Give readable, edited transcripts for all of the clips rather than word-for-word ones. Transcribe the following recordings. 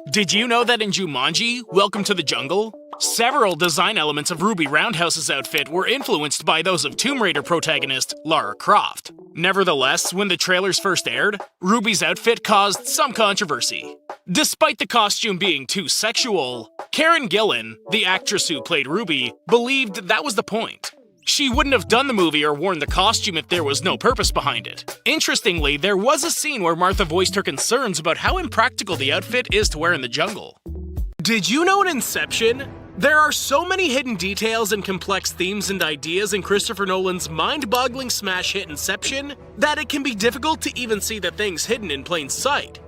Did you know that in Jumanji, Welcome to the Jungle, several design elements of Ruby Roundhouse's outfit were influenced by those of Tomb Raider protagonist Lara Croft? Nevertheless, when the trailers first aired, Ruby's outfit caused some controversy. Despite the costume being too sexual, Karen Gillan, the actress who played Ruby, believed that was the point. She wouldn't have done the movie or worn the costume if there was no purpose behind it. Interestingly, there was a scene where Martha voiced her concerns about how impractical the outfit is to wear in the jungle. Did you know in Inception, there are so many hidden details and complex themes and ideas in Christopher Nolan's mind-boggling smash hit Inception that it can be difficult to even see the things hidden in plain sight?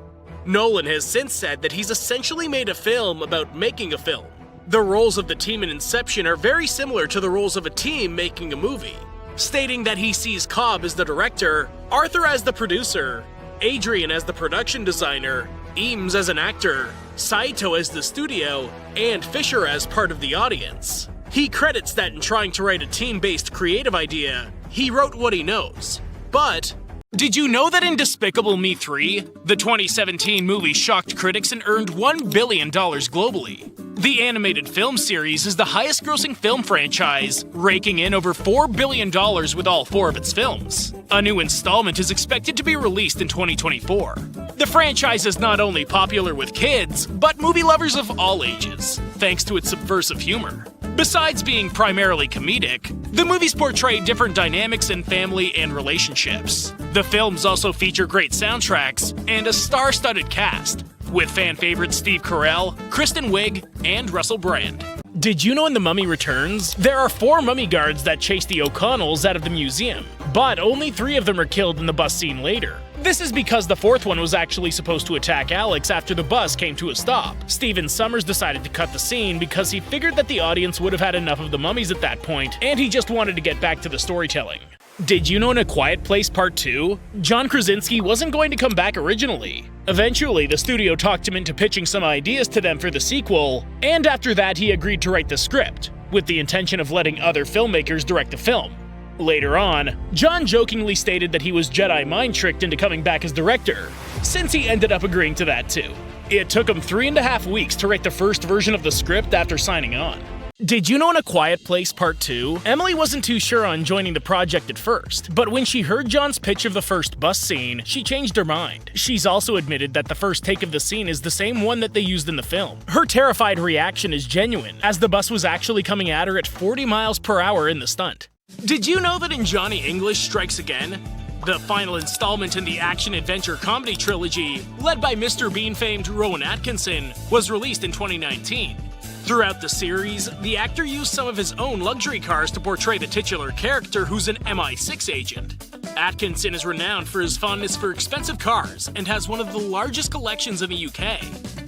Nolan has since said that he's essentially made a film about making a film. The roles of the team in Inception are very similar to the roles of a team making a movie, stating that he sees Cobb as the director, Arthur as the producer, Adrian as the production designer, Eames as an actor, Saito as the studio, and Fisher as part of the audience. He credits that in trying to write a team-based creative idea, he wrote what he knows. But did you know that in Despicable Me 3, the 2017 movie shocked critics and earned $1 billion globally? The animated film series is the highest-grossing film franchise, raking in over $4 billion with all 4 of its films. A new installment is expected to be released in 2024. The franchise is not only popular with kids, but movie lovers of all ages, thanks to its subversive humor. Besides being primarily comedic, the movies portray different dynamics in family and relationships. The films also feature great soundtracks and a star-studded cast, with fan favorites Steve Carell, Kristen Wiig, and Russell Brand. Did you know in The Mummy Returns, there are 4 mummy guards that chase the O'Connells out of the museum, but only 3 of them are killed in the bus scene later. This is because the 4th one was actually supposed to attack Alex after the bus came to a stop. Steven Sommers decided to cut the scene because he figured that the audience would have had enough of the mummies at that point, and he just wanted to get back to the storytelling. Did you know in A Quiet Place Part 2, John Krasinski wasn't going to come back originally? Eventually, the studio talked him into pitching some ideas to them for the sequel, and after that he agreed to write the script, with the intention of letting other filmmakers direct the film. Later on, John jokingly stated that he was Jedi mind-tricked into coming back as director, since he ended up agreeing to that too. It took him 3.5 weeks to write the first version of the script after signing on. Did you know in A Quiet Place Part 2, Emily wasn't too sure on joining the project at first, but when she heard John's pitch of the first bus scene, she changed her mind. She's also admitted that the first take of the scene is the same one that they used in the film. Her terrified reaction is genuine, as the bus was actually coming at her at 40 miles per hour in the stunt. Did you know that in Johnny English Strikes Again, the final installment in the action-adventure comedy trilogy, led by Mr. Bean famed Rowan Atkinson, was released in 2019? Throughout the series, the actor used some of his own luxury cars to portray the titular character who's an MI6 agent. Atkinson is renowned for his fondness for expensive cars and has one of the largest collections in the UK.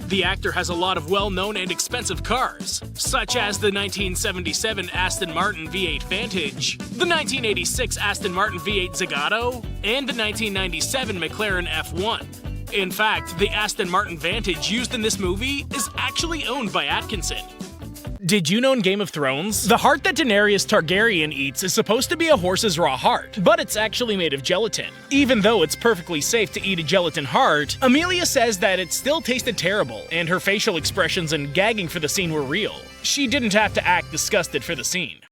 The actor has a lot of well-known and expensive cars, such as the 1977 Aston Martin V8 Vantage, the 1986 Aston Martin V8 Zagato, and the 1997 McLaren F1. In fact, the Aston Martin Vantage used in this movie is actually owned by Atkinson. Did you know in Game of Thrones, the heart that Daenerys Targaryen eats is supposed to be a horse's raw heart, but it's actually made of gelatin. Even though it's perfectly safe to eat a gelatin heart, Amelia says that it still tasted terrible, and her facial expressions and gagging for the scene were real. She didn't have to act disgusted for the scene.